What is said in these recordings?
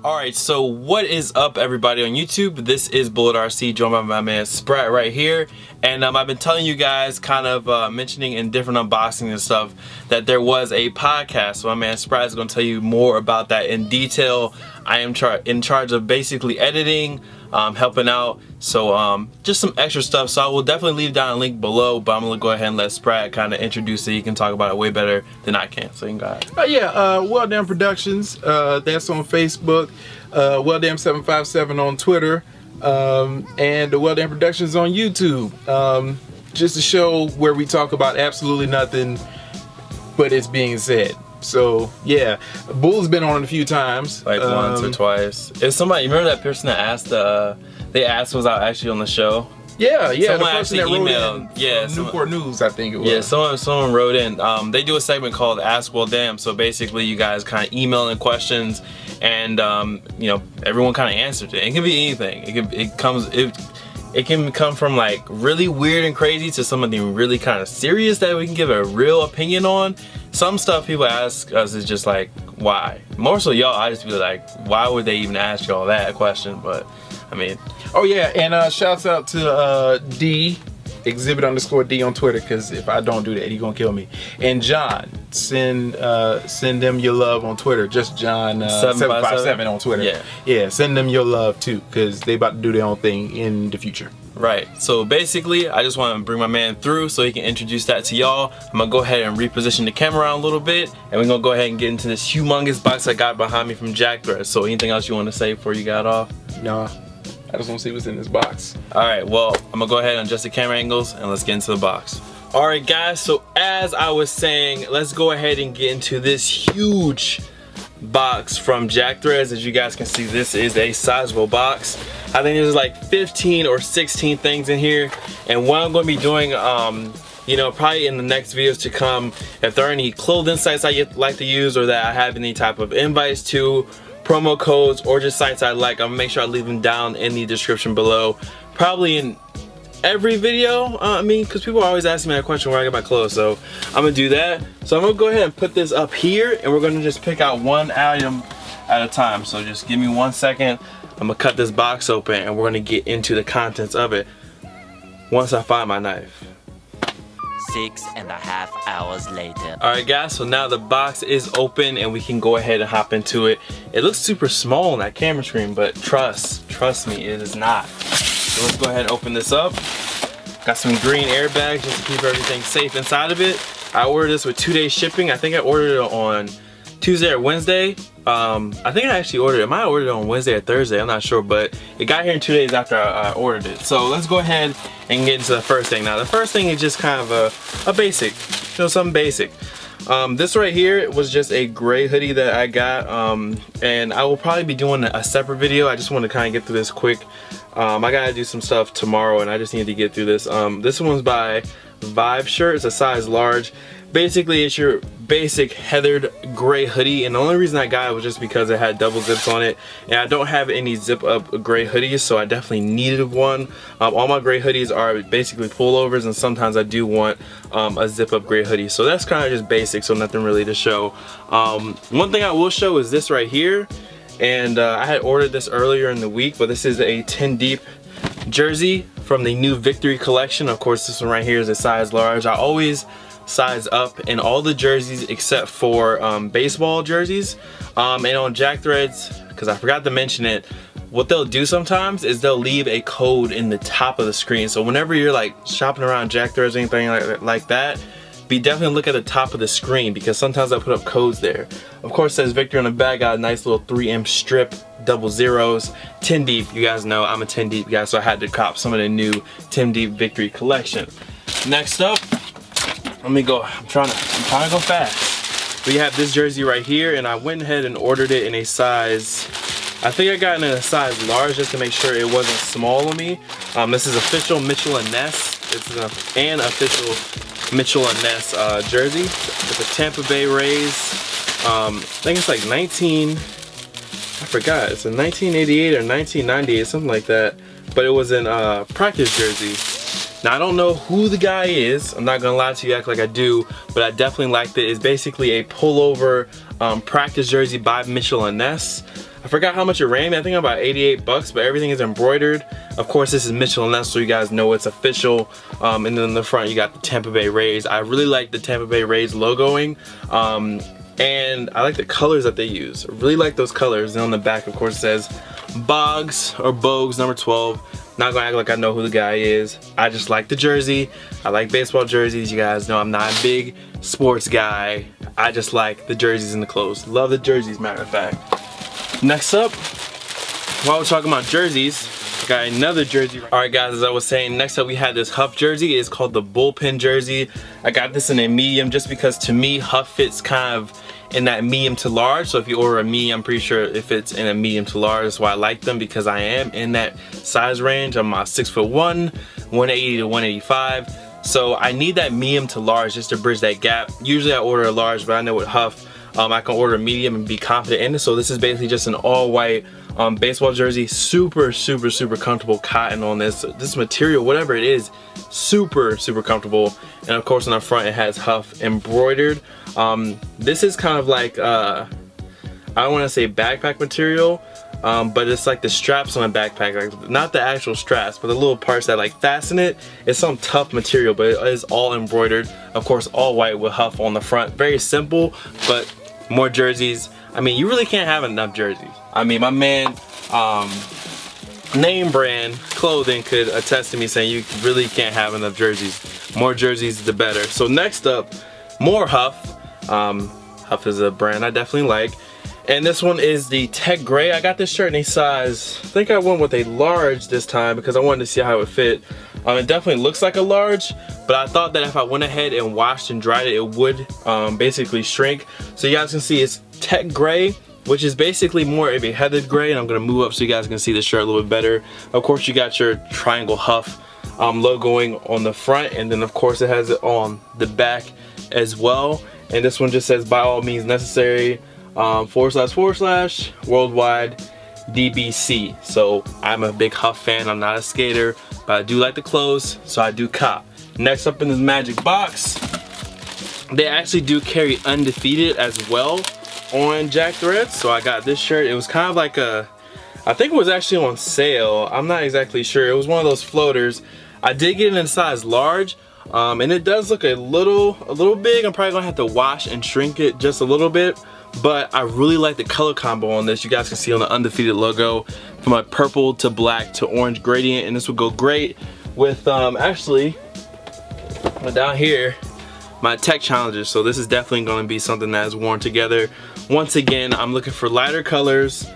Alright, so what is up everybody on YouTube? This is Bullet RC, joined by my man Sprat right here. And I've been telling you guys, kind of mentioning in different unboxings and stuff, that there was a podcast. So my man Sprat is going to tell you more about that in detail. I am in charge of basically editing, helping out, so just some extra stuff. So I will definitely leave down a link below, but I'm going to go ahead and let Sprat kind of introduce it. He can talk about it way better than I can, so you can go ahead. Well Damn Productions, that's on Facebook, Well Damn 757 on Twitter, and Well Damn Productions on YouTube. Just a show where we talk about absolutely nothing but it's being said. So yeah, Bull's been on it a few times, like once or twice. If somebody, you remember that person that asked, they asked was I actually on the show? Yeah, someone the person that wrote emailed, in Newport News, I think it was. Yeah, someone wrote in. They do a segment called Ask Well Damn. So basically, you guys kind of email in questions, and you know, everyone kind of answered it. It can be anything. It can come from like really weird and crazy to something really kind of serious that we can give a real opinion on. Some stuff people ask us is just like, why? More so y'all, I just be like, why would they even ask y'all that question? But I mean. Oh yeah, and shouts out to D, exhibit_D on Twitter, because if I don't do that, he gonna kill me. And John, send them your love on Twitter. Just John 757 on Twitter. Yeah, send them your love too, because they about to do their own thing in the future. Right, so basically I just want to bring my man through so he can introduce that to y'all. I'm gonna go ahead and reposition the camera around a little bit, and we're gonna go ahead and get into this humongous box I got behind me from Jackthreads. So anything else you want to say before you got off? Nah, I just want to see what's in this box. Alright, well, I'm gonna go ahead and adjust the camera angles and let's get into the box. Alright guys, so as I was saying, let's go ahead and get into this huge box from Jackthreads. As you guys can see, this is a sizable box. I think there's like 15 or 16 things in here, and what I'm going to be doing, you know, probably in the next videos to come, if there are any clothing sites I like to use, or that I have any type of invites to, promo codes, or just sites I like, I'm gonna make sure I leave them down in the description below, probably in every video. I mean, because people always ask me that question where I get my clothes, so I'm gonna do that. So I'm gonna go ahead and put this up here, and we're gonna just pick out one item at a time. So just give me 1 second. I'm gonna cut this box open, and we're gonna get into the contents of it once I find my knife. 6.5 hours later. Alright guys, so now the box is open and we can go ahead and hop into it. It looks super small on that camera screen, but trust me, it is not. So let's go ahead and open this up. Got some green airbags just to keep everything safe inside of it. I ordered this with 2-day shipping. I think I ordered it on Tuesday or Wednesday. I think I actually ordered it. I might have ordered it on Wednesday or Thursday, I'm not sure, but it got here in 2 days after I ordered it. So let's go ahead and get into the first thing. Now the first thing is just kind of a basic, you know, something basic. This right here was just a gray hoodie that I got, and I will probably be doing a separate video. I just want to kind of get through this quick. I gotta do some stuff tomorrow, and I just need to get through this. This one's by Vids shirt. It's a size large. Basically, it's your basic heathered gray hoodie, and the only reason I got it was just because it had double zips on it, and I don't have any zip up gray hoodies, so I definitely needed one. All my gray hoodies are basically pullovers, and sometimes I do want a zip up gray hoodie, so that's kind of just basic, so nothing really to show. One thing I will show is this right here, and I had ordered this earlier in the week, but this is a 10 deep jersey from the new Victory collection. Of course, this one right here is a size large. I always size up in all the jerseys except for baseball jerseys, and on Jackthreads, because I forgot to mention it, what they'll do sometimes is they'll leave a code in the top of the screen. So whenever you're like shopping around Jackthreads or anything like that, be definitely look at the top of the screen, because sometimes I put up codes there. Of course, it says Victory on the back. Got a nice little 3M strip, double zeros, 10 deep. You guys know I'm a 10 deep guy, so I had to cop some of the new 10 deep Victory collection. Next up, let me go. I'm trying to go fast. We have this jersey right here, and I went ahead and ordered it in a size, I think I got it in a size large just to make sure it wasn't small on me. This is official Mitchell & Ness. It's an official Mitchell & Ness jersey. It's a Tampa Bay Rays. I think it's like I forgot. It's a 1988 or 1998, something like that. But it was in practice jersey. Now I don't know who the guy is, I'm not gonna lie to you, act like I do, but I definitely liked it. It's basically a pullover practice jersey by Mitchell & Ness. I forgot how much it ran me. I think about 88 bucks, but everything is embroidered. Of course, this is Mitchell & Ness, so you guys know it's official. And then in the front, you got the Tampa Bay Rays. I really like the Tampa Bay Rays logoing. And I like the colors that they use. I really like those colors. And on the back, of course, it says Boggs or Bogues number 12. Not gonna act like I know who the guy is. I just like the jersey. I like baseball jerseys. You guys know I'm not a big sports guy. I just like the jerseys and the clothes. Love the jerseys, matter of fact. Next up, while we're talking about jerseys, got another jersey. All right, guys, as I was saying, next up we had this Huff jersey. It's called the bullpen jersey. I got this in a medium just because to me Huff fits kind of in that medium to large. So if you order a medium, I'm pretty sure it fits in a medium to large. That's why I like them, because I am in that size range. I'm 6'1", 180 to 185. So I need that medium to large just to bridge that gap. Usually I order a large, but I know with Huff, I can order a medium and be confident in it. So this is basically just an all white baseball jersey. Super comfortable cotton on this material, whatever it is, super comfortable. And of course on the front it has Huff embroidered. This is kind of like I don't want to say backpack material, but it's like the straps on a backpack, like not the actual straps, but the little parts that like fasten it. It's some tough material, but it is all embroidered. Of course all white with Huff on the front. Very simple, but more jerseys. I mean, you really can't have enough jerseys. I mean, my man, name brand clothing could attest to me saying you really can't have enough jerseys. More jerseys, the better. So next up, more Huff. Huff is a brand I definitely like. And this one is the Tech Gray. I got this shirt in a size, I think I went with a large this time because I wanted to see how it would fit. It definitely looks like a large, but I thought that if I went ahead and washed and dried it, it would basically shrink. So you guys can see it's Tech Gray, which is basically more of a heathered gray, and I'm gonna move up so you guys can see the shirt a little bit better. Of course, you got your triangle Huff logoing on the front, and then of course it has it on the back as well. And this one just says, by all means necessary, / worldwide DBC. So I'm a big Huff fan. I'm not a skater, but I do like the clothes, so I do cop. Next up in this magic box, they actually do carry Undefeated as well on Jackthreads. So I got this shirt. It was kind of like I think it was actually on sale. I'm not exactly sure. It was one of those floaters. I did get it in size large, and it does look a little big. I'm probably gonna have to wash and shrink it just a little bit. But I really like the color combo on this. You guys can see on the Undefeated logo, from a purple to black to orange gradient, and this would go great with actually down here my Tech Challengers. So this is definitely going to be something that is worn together. Once again, I'm looking for lighter colors,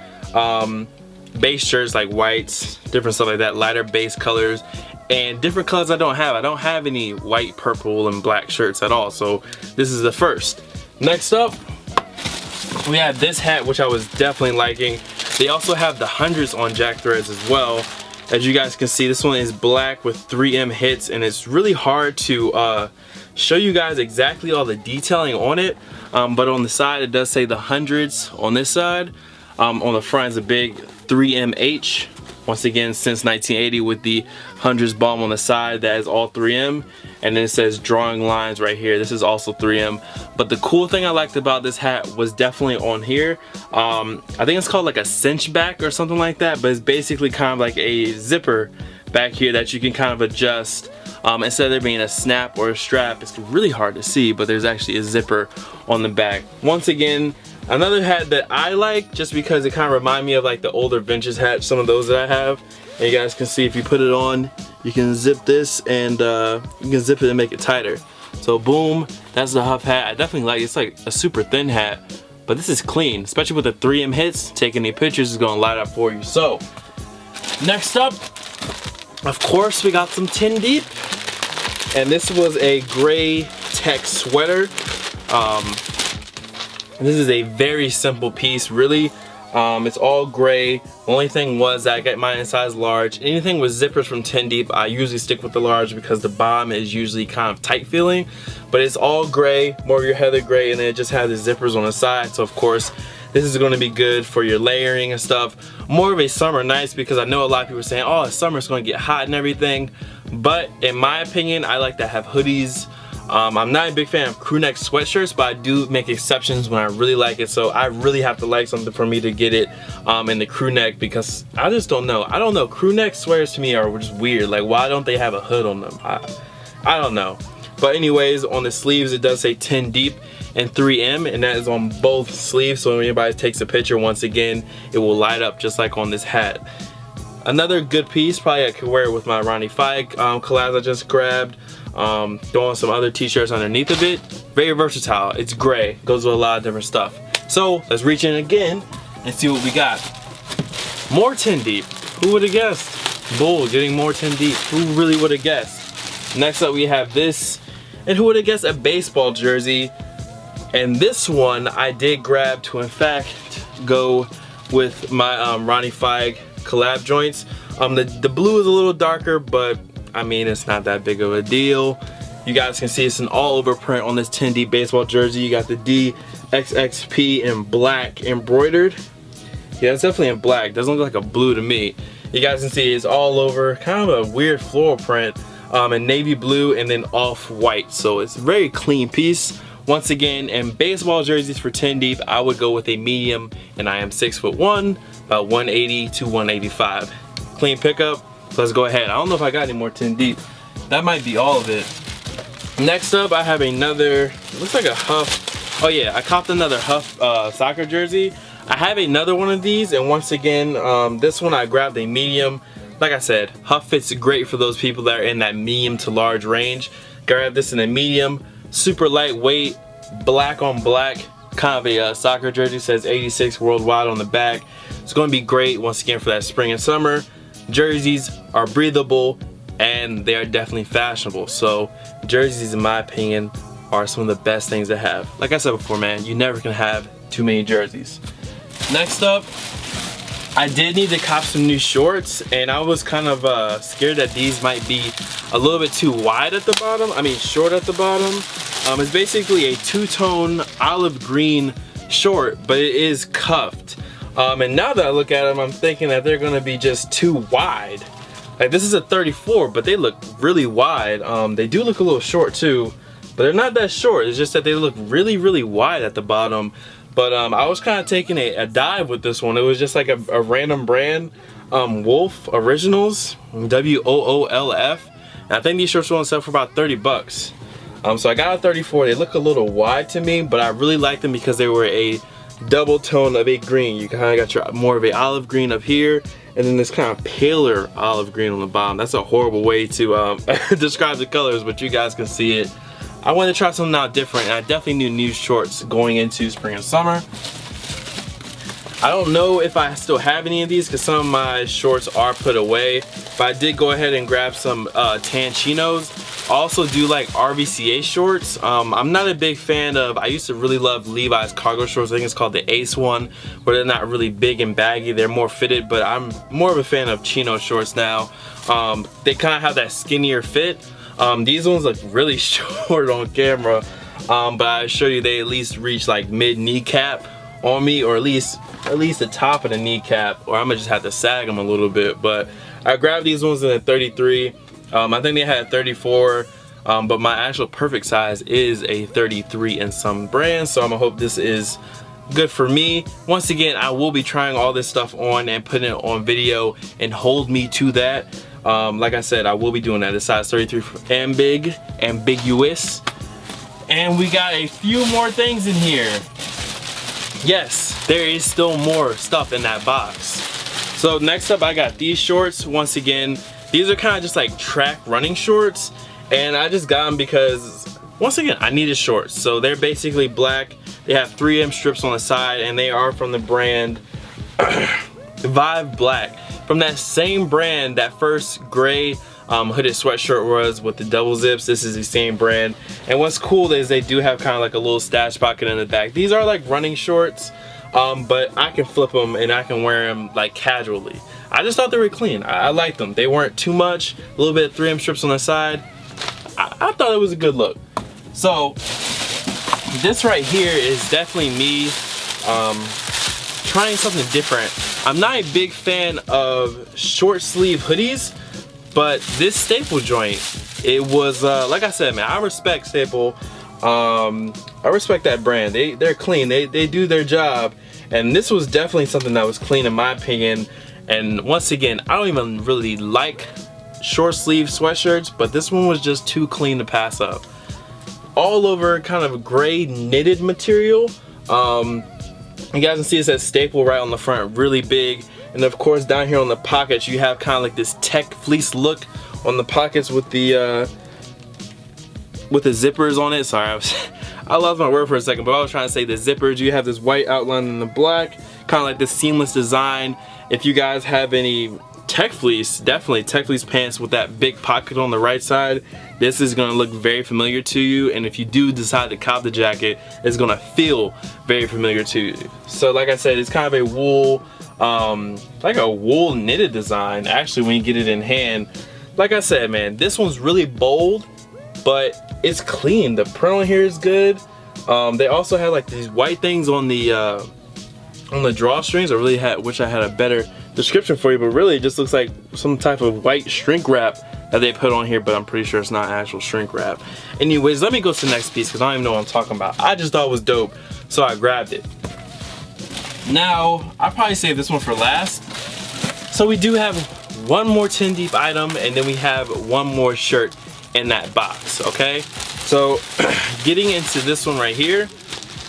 base shirts like whites, different stuff like that, lighter base colors, and different colors I don't have. I don't have any white, purple, and black shirts at all. So this is the first. Next up, we have this hat, which I was definitely liking. They also have the hundreds on Jackthreads as well. As you guys can see, this one is black with 3M hits, and it's really hard to show you guys exactly all the detailing on it. But on the side, it does say the hundreds on this side. On the front is a big 3MH. Once again, since 1980, with the hundreds bomb on the side, that is all 3M. And then it says drawing lines right here. This is also 3M. But the cool thing I liked about this hat was definitely on here. I think it's called like a cinch back or something like that, but it's basically kind of like a zipper back here that you can kind of adjust. Instead of there being a snap or a strap, it's really hard to see, but there's actually a zipper on the back. Once again, another hat that I like just because it kind of reminds me of like the older vintage hats, some of those that I have. And you guys can see if you put it on, you can zip this and you can zip it and make it tighter. So boom, that's the Huff hat. I definitely like it. It's like a super thin hat, but this is clean, especially with the 3M hits. Taking any pictures is gonna light up for you. So next up, of course, we got some 10 deep. And this was a gray Tech sweater. This is a very simple piece, really. It's all gray. The only thing was that I got mine in size large. Anything with zippers from 10 deep, I usually stick with the large because the bottom is usually kind of tight feeling. But it's all gray, more of your heather gray, and then it just has the zippers on the side. So of course, this is going to be good for your layering and stuff. More of a summer nights, because I know a lot of people are saying, oh, summer's going to get hot and everything. But in my opinion, I like to have hoodies I'm not a big fan of crew neck sweatshirts, but I do make exceptions when I really like it. So I really have to like something for me to get it in the crew neck, because I just don't know. I don't know. Crew neck sweaters to me are just weird. Like, why don't they have a hood on them? I don't know. But anyways, on the sleeves it does say 10 deep and 3M, and that is on both sleeves. So when anybody takes a picture, once again, it will light up just like on this hat. Another good piece, probably I could wear it with my Ronnie Fike collabs I just grabbed. Throwing some other t-shirts underneath of it. Very versatile. It's gray, goes with a lot of different stuff. So let's reach in again and see what we got. More 10 deep. Who would have guessed? Bull getting more 10 deep. Who really would have guessed? Next up we have this, and who would have guessed, a baseball jersey. And this one I did grab to in fact go with my Ronnie Fike collab joints. The blue is a little darker, but I mean, it's not that big of a deal. You guys can see it's an all over print on this 10 deep baseball jersey. You got the DXXP in black embroidered. Yeah, it's definitely in black. Doesn't look like a blue to me. You guys can see it's all over, kind of a weird floral print, in navy blue and then off white. So it's a very clean piece. Once again, in baseball jerseys for 10 deep, I would go with a medium, and I am 6'1", about 180 to 185. Clean pickup. So let's go ahead. I don't know if I got any more 10 deep. That might be all of it. Next up, I have another, looks like a Huff. Oh yeah, I copped another Huff soccer jersey. I have another one of these, and once again, this one I grabbed a medium. Like I said, Huff fits great for those people that are in that medium to large range. Grab this in a medium, super lightweight, black on black, kind of a soccer jersey. Says 86 worldwide on the back. It's going to be great once again for that spring and summer. Jerseys are breathable and they are definitely fashionable. So jerseys, in my opinion, are some of the best things to have. Like I said before, man, you never can have too many jerseys. Next up, I did need to cop some new shorts, and I was kind of scared that these might be a little bit too wide at the bottom. I mean, short at the bottom. It's basically a two-tone olive green short, but it is cuffed. And now that I look at them, I'm thinking that they're gonna be just too wide. Like, this is a 34, but they look really wide. They do look a little short too, but they're not that short. It's just that they look really, really wide at the bottom. But I was kind of taking a dive with this one. It was just like a random brand, Wolf Originals, WOOLF. And I think these shorts were on sale for about 30 bucks. So I got a 34. They look a little wide to me, but I really like them because they were a double tone of a green. You kind of got your more of a olive green up here, and then this kind of paler olive green on the bottom. That's a horrible way to describe the colors, but you guys can see it. I wanted to try something out different, and I definitely knew new shorts going into spring and summer. I don't know if I still have any of these because some of my shorts are put away, but I did go ahead and grab some tan chinos. I also do like RVCA shorts. I'm not a big fan of, I used to really love Levi's cargo shorts. I think it's called the Ace one, where they're not really big and baggy. They're more fitted, but I'm more of a fan of chino shorts now. They kind of have that skinnier fit. These ones look really short on camera, but I assure you they at least reach like mid kneecap on me, or at least the top of the kneecap, or I'm gonna just have to sag them a little bit. But I grabbed these ones in a 33. I think they had 34, but my actual perfect size is a 33 in some brands, so I'm gonna hope this is good for me. Once again, I will be trying all this stuff on and putting it on video, and hold me to that. Like I said, I will be doing that. It's size 33 and big, ambiguous. And we got a few more things in here. Yes, there is still more stuff in that box. So next up, I got these shorts. Once again, these are kind of just like track running shorts, and I just got them because, once again, I needed shorts. So they're basically black. They have 3M strips on the side, and they are from the brand Vive Black. From that same brand, that first gray hooded sweatshirt was with the double zips. This is the same brand, and what's cool is they do have kind of like a little stash pocket in the back. These are like running shorts, but I can flip them and I can wear them like casually. I just thought they were clean. I liked them. They weren't too much. A little bit of 3M strips on the side. I thought it was a good look. So this right here is definitely me trying something different. I'm not a big fan of short sleeve hoodies, But this staple joint, it was like I said, man, I respect Staple. I respect that brand. They're clean. They do their job. And this was definitely something that was clean in my opinion. And once again, I don't even really like short sleeve sweatshirts, but this one was just too clean to pass up. All over kind of gray knitted material. You guys can see it says Staple right on the front, really big. And of course down here on the pockets you have kind of like this tech fleece look on the pockets with the zippers on it. Sorry, I lost my word for a second, but I was trying to say the zippers. You have this white outline in the black, kind of like this seamless design. If you guys have any tech fleece, definitely tech fleece pants with that big pocket on the right side, this is going to look very familiar to you. And if you do decide to cop the jacket, it's going to feel very familiar to you. So like I said, it's kind of a wool, like a wool knitted design actually when you get it in hand. Like I said, man, this one's really bold, but it's clean. The print on here is good. They also had like these white things on the drawstrings. I really wish I had a better description for you, but really it just looks like some type of white shrink wrap that they put on here, but I'm pretty sure it's not actual shrink wrap. Anyways, let me go to the next piece because I don't even know what I'm talking about. I just thought it was dope, so I grabbed it. Now, I'll probably save this one for last. So we do have one more 10 deep item, and then we have one more shirt in that box, okay? So getting into this one right here,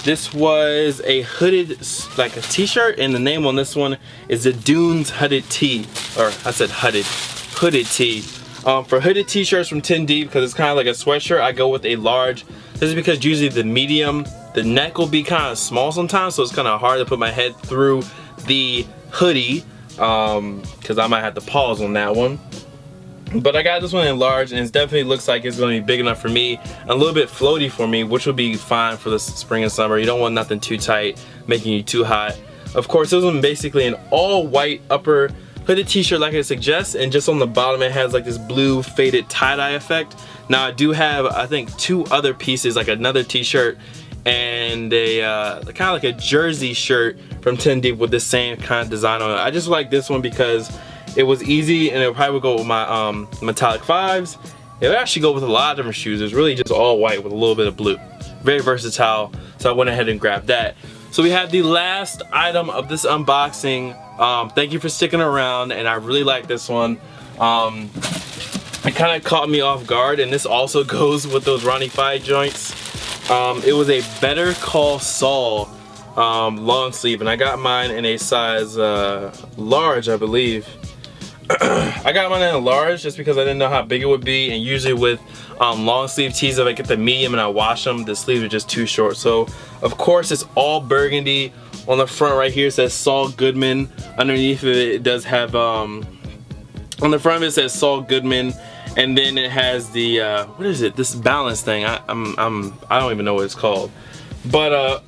this was a hooded, like a t-shirt, and the name on this one is the Dunes hooded tee, or I said hooded tee. For hooded t-shirts from 10 deep, because it's kind of like a sweatshirt, I go with a large. This is because usually the medium, the neck will be kind of small sometimes, so it's kind of hard to put my head through the hoodie, because I might have to pause on that one. But I got this one in large, and it definitely looks like it's going to be big enough for me, a little bit floaty for me, which would be fine for the spring and summer. You don't want nothing too tight, making you too hot. Of course, this one basically an all white upper hooded t-shirt like it suggests, and just on the bottom it has like this blue faded tie-dye effect. Now I do have, I think, two other pieces, like another t-shirt and a kind of like a jersey shirt from 10 deep with the same kind of design on it. I just like this one because it was easy, and it probably would go with my metallic 5s. It would actually go with a lot of different shoes. It's really just all white with a little bit of blue. Very versatile, so I went ahead and grabbed that. So we have the last item of this unboxing. Thank you for sticking around, and I really like this one. It kind of caught me off guard, and this also goes with those Ronnie Fieg joints. It was a Better Call Saul long sleeve, and I got mine in a size large, I believe. I got mine in a large just because I didn't know how big it would be, and usually with long sleeve tees, if I get the medium and I wash them, the sleeves are just too short. So of course it's all burgundy. On the front right here it says Saul Goodman. Underneath it does have on the front of it says Saul Goodman, and then it has the what is it, this balance thing. I don't even know what it's called, but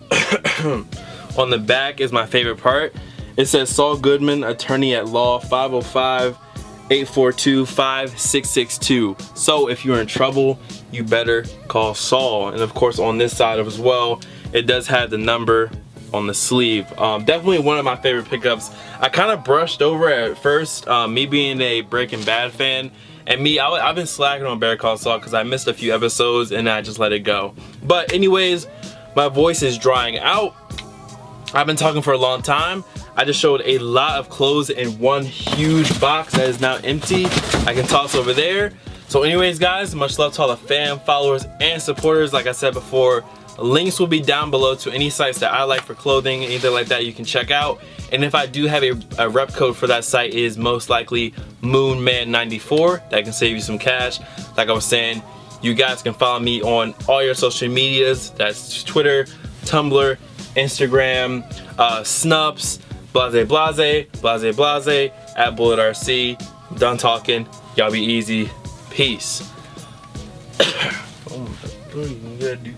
on the back is my favorite part. It says Saul Goodman, attorney at law, 505-842-5662. So if you're in trouble, you better call Saul. And of course on this side as well, it does have the number on the sleeve. Definitely one of my favorite pickups. I kind of brushed over at first, me being a Breaking Bad fan, and I've been slacking on Better Call Saul because I missed a few episodes and I just let it go. But anyways, my voice is drying out. I've been talking for a long time. I just showed a lot of clothes in one huge box that is now empty. I can toss over there. So anyways guys, much love to all the fam, followers, and supporters. Like I said before, links will be down below to any sites that I like for clothing, anything like that you can check out. And if I do have a rep code for that site, it is most likely MoonMan94. That can save you some cash. Like I was saying, you guys can follow me on all your social medias. That's Twitter, Tumblr, Instagram, Snups, blase blase, blase blase, at BulletRC. Done talking. Y'all be easy. Peace. Oh, what are you gonna do?